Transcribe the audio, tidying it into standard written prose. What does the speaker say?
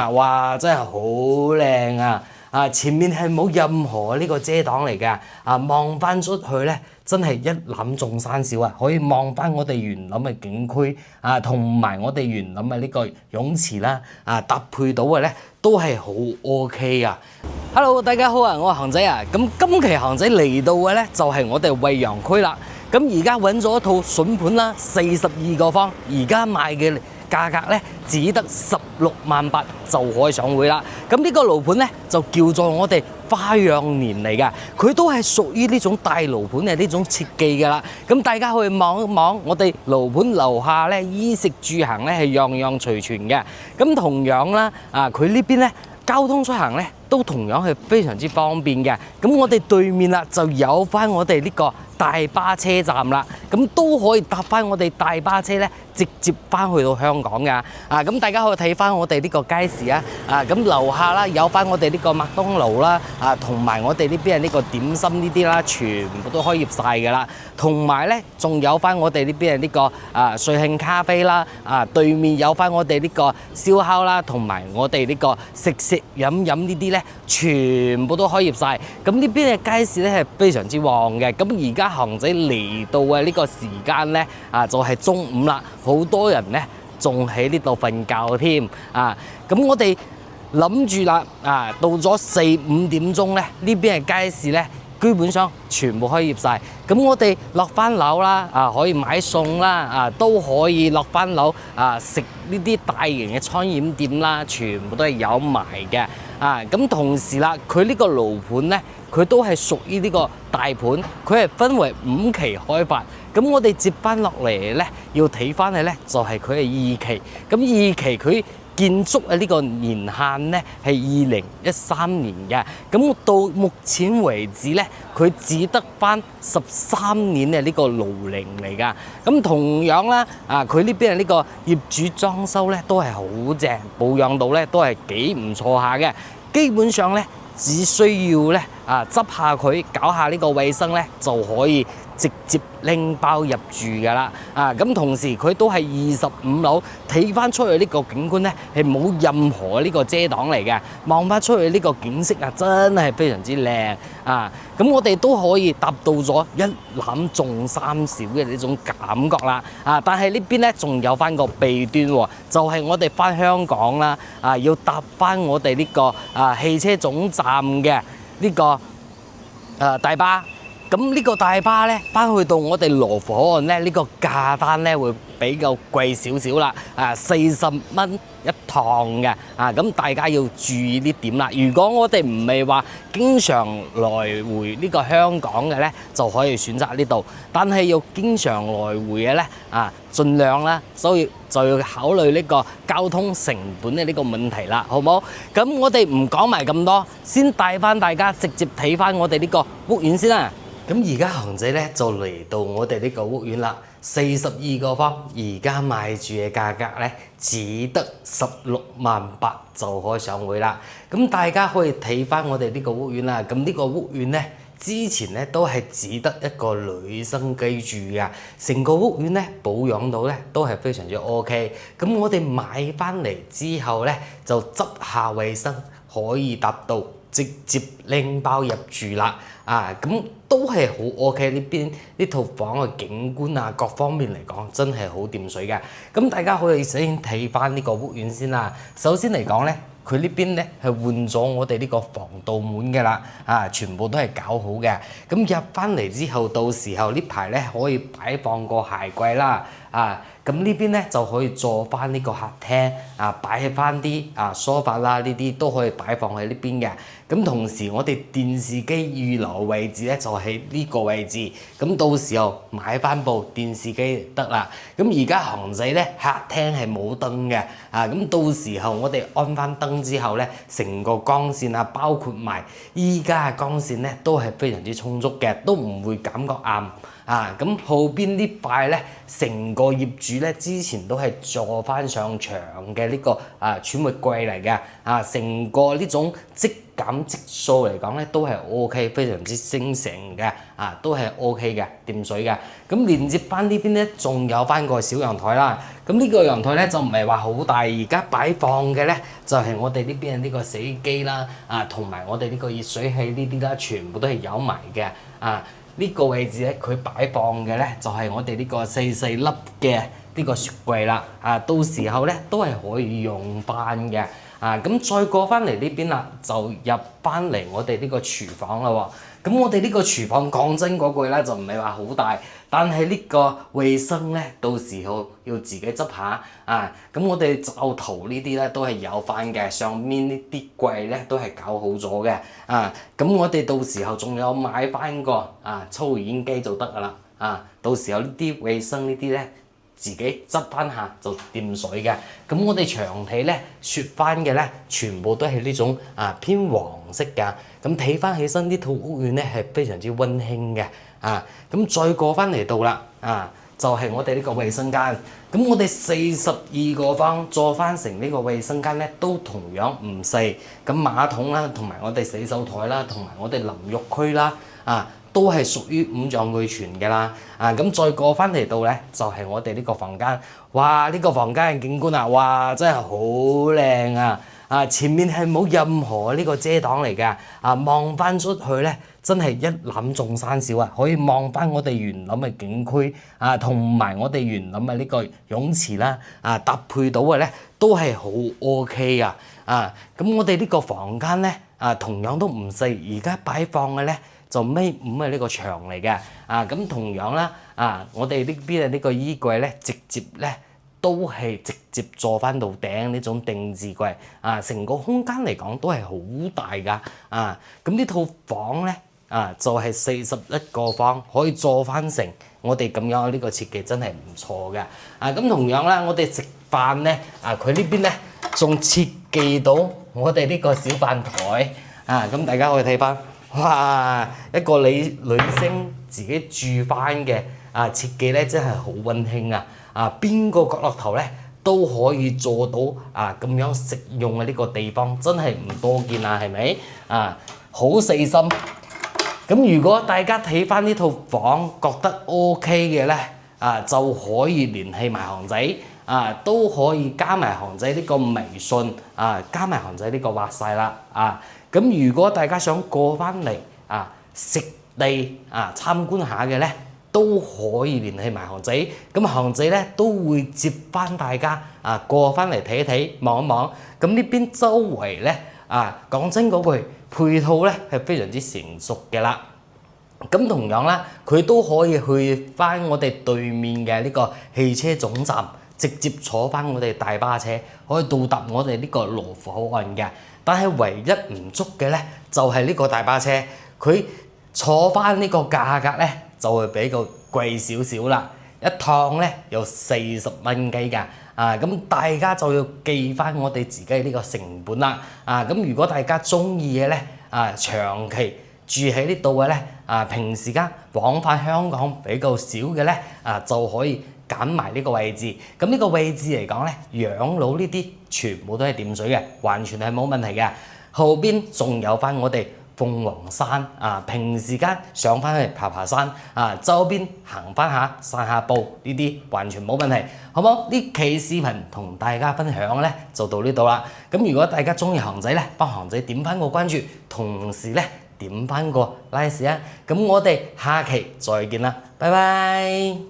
哇，真係好靚啊！前面係冇任何呢個遮擋嚟嘅，望翻出去咧，真係一覽眾山小啊！可以望翻我哋園林嘅景區同埋我哋園林嘅呢個泳池啦，搭配到嘅咧都係好 OK 啊！Hello， 大家好啊，我係恒仔啊！咁今期恒仔嚟到嘅咧就係我哋惠陽區啦。咁而家揾咗一套筍盤啦，42個方，而家賣嘅價格咧只得16.8萬就可以上會啦。咁呢個樓盤咧就叫做我哋花樣年嚟嘅，佢都係屬於呢種大樓盤嘅呢種設計㗎啦。咁大家可以望一望我哋樓盤樓下咧，衣食住行咧係樣樣齊全嘅。咁同樣啦，佢呢邊咧交通出行咧都同樣係非常之方便嘅。咁我哋對面啦就有翻我哋呢個大巴車站啦，咁都可以搭翻我哋大巴車咧，直接翻去到香港噶。咁大家可以睇翻我哋呢個街市啊，咁樓下啦有翻我哋呢個麥當勞啦，同埋我哋呢邊係呢個點心呢啲啦，全部都開業晒噶啦。同埋咧，仲有翻我哋呢邊係呢個瑞幸咖啡啦，對面有翻我哋呢個燒烤啦，同埋我哋呢個食飲呢啲咧，全部都開業晒。咁呢邊嘅街市咧係非常之旺嘅。咁而家恒仔嚟到嘅呢個時間咧，就係中午啦，好多人咧仲喺呢度瞓覺添。咁我哋諗住啦，到咗4-5點鐘咧，呢邊嘅街市咧基本上全部開業晒。咁我哋落翻樓啦，可以買餸啦，都可以落翻樓食呢啲大型嘅餐飲店啦，全部都係有埋嘅。咁同時啦，佢呢個樓盤咧，佢都係屬於呢個大盤，佢係分為5期開發。咁我哋接翻落嚟咧，要睇翻嘅咧就係佢係2期。咁2期佢建築嘅呢個年限咧係2013年嘅。咁到目前為止咧，佢只得翻13年嘅呢個樓齡嚟㗎。咁同樣啦，佢呢邊嘅呢個業主裝修咧都係好正，保養到咧都係幾唔錯下嘅。基本上咧，只需要咧執下佢，搞下呢個衛生咧，就可以直接拎包入住㗎啦。咁同時佢都係25樓，睇翻出去呢個景觀咧係冇任何呢個遮擋嚟嘅，望翻出去呢個景色真係非常之靚。咁我哋都可以達到咗一覽眾山小嘅呢種感覺啦。但係呢邊咧仲有翻個弊端喎，就係我哋翻香港啦，要搭翻我哋呢個汽車總站嘅呢個大巴。咁呢個大巴咧，翻去到我哋羅湖口岸咧，呢個價單咧會比較貴少少啦，40蚊一趟嘅。咁大家要注意呢點啦。如果我哋唔係話經常來回呢個香港嘅咧，就可以選擇呢度。但係要經常來回嘅咧，盡量啦，所以就要考慮呢個交通成本嘅呢個問題啦，好唔好？咁我哋唔講埋咁多，先帶翻大家直接睇翻我哋呢個屋苑先啦。咁而家恒仔咧就嚟到我哋呢個屋苑啦，42個方，而家賣住嘅價格咧只得16.8萬就可以上會啦。咁大家可以睇翻我哋呢個屋苑啦。咁呢個屋苑咧之前咧都係只得一個女生居住嘅，成個屋苑咧保養到咧都係非常之 OK。咁我哋買翻嚟之後咧就執下衞生，可以達到直接拎包入住啦。咁都係好 OK。呢邊呢套房嘅景觀各方面嚟講真係好掂水嘅。咁大家可以先睇翻呢個屋苑先啦。首先嚟講咧，佢呢邊咧係換咗我哋呢個防盜門嘅啦，全部都係搞好嘅。咁入翻嚟之後，到時候呢排咧可以擺放個鞋櫃啦。咁呢邊咧就可以做翻呢個客廳，擺翻啲梳化啦，呢啲都可以擺放喺呢邊嘅。咁同時我哋電視機預留位置咧就喺呢個位置，咁到時候買翻部電視機就得啦。咁而家恒仔咧客廳係冇燈嘅，咁到時候我哋安翻燈之後咧，成個光線包括埋依家嘅光線咧都係非常之充足嘅，都唔會感覺暗。咁後邊呢塊咧，成個業主咧之前都係做翻上牆嘅呢個儲物櫃嚟嘅，成個呢種質感質素嚟講咧都係 OK， 非常之精誠嘅，都係 OK 嘅，掂水嘅。咁連接翻呢邊咧，仲有翻個小陽台啦。咁咁呢個陽台咧就唔係話好大，而家擺放嘅咧就係我哋呢邊呢個洗衣機啦，同埋我哋呢個熱水器呢啲啦，全部都係有埋嘅。呢個位置咧佢擺放嘅咧就係我哋呢個細粒嘅呢個雪櫃啦。到時候咧都係可以用翻嘅。咁再過翻嚟呢邊啦，就入翻嚟我哋呢個廚房啦喎。咁我哋呢個廚房講真嗰句咧就唔係話好大，但係呢個衛生咧到時候要自己執下。咁我哋灶頭呢啲咧都係有翻嘅，上面呢啲櫃咧都係搞好咗嘅。咁我哋到時候仲有買翻個抽油煙機就得噶啦。到時候呢啲衛生呢啲咧，自己執翻下就掂水嘅。咁我哋長期咧雪翻嘅咧，全部都係呢種偏黃色㗎。咁睇翻起身呢套屋苑咧係非常之溫馨嘅。咁再過翻嚟到啦，就係我哋呢個衛生間。咁我哋42個方做翻成呢個衛生間咧，都同樣唔細。咁馬桶啦，同埋我哋洗手台啦，同埋我哋淋浴區啦，都係屬於五臟俱全嘅啦。咁再過翻嚟到咧，就係我哋呢個房間。哇！呢個房間嘅景觀哇，真係好靚啊！前面係冇任何呢個遮擋嚟嘅。望翻出去咧，真係一覽眾山小可以望翻我哋園林嘅景區同埋我哋園林嘅呢個泳池啦。搭配到嘅咧都係好 OK 啊！咁我哋呢個房間咧同樣都唔細，而家擺放嘅咧就米5嘅呢個牆嚟嘅。咁同樣啦，我哋呢邊嘅呢個衣櫃咧，直接咧都係直接坐翻到頂呢種定置櫃。成個空間嚟講都係好大噶。咁呢套房咧就係41個方，可以坐翻成我哋咁樣呢個設計真係唔錯嘅。咁同樣啦，我哋食飯咧，佢呢邊咧仲設計到我哋呢個小飯台。咁大家可以睇翻。哇！一個女星自己住翻嘅設計咧，真係好溫馨啊！邊個角落頭咧都可以做到咁樣食用嘅呢個地方，真係唔多見係咪？好細心。咁如果大家睇翻呢套房覺得 OK 嘅咧，就可以聯繫埋韓仔。都可以加埋韓仔呢個微信，加埋韓仔呢個WhatsApp晒啦。咁如果大家想過翻嚟食地參觀下嘅咧，都可以聯繫埋韓仔。咁韓仔咧都會接翻大家過翻嚟睇一睇、望一望。咁呢邊周圍咧講真嗰句，配套咧係非常之成熟嘅啦。咁同樣啦，佢都可以去翻我哋對面嘅呢個汽車總站。直接坐翻我哋大巴車，可以到達我哋呢個羅浮口岸嘅。但係唯一唔足嘅咧，就係呢個大巴車，佢坐翻呢個價格咧，就會比較貴少少啦。一趟咧有40蚊雞㗎。咁大家就要記翻我哋自己呢個成本啦。咁如果大家中意嘅咧，長期住喺呢度嘅咧，平時間往返香港比較少嘅咧，就可以揀埋呢個位置。咁呢個位置嚟講咧，養老呢啲全部都係掂水嘅，完全係冇問題嘅。後邊仲有翻我哋鳳凰山，平時間上翻去爬山，周邊行翻下散下步，呢啲完全冇問題，好冇？呢期視頻同大家分享咧就到呢度啦。咁如果大家中意韓仔咧，幫韓仔點翻個關注，同時咧點翻個 like 啊！咁我哋下期再見啦，拜拜。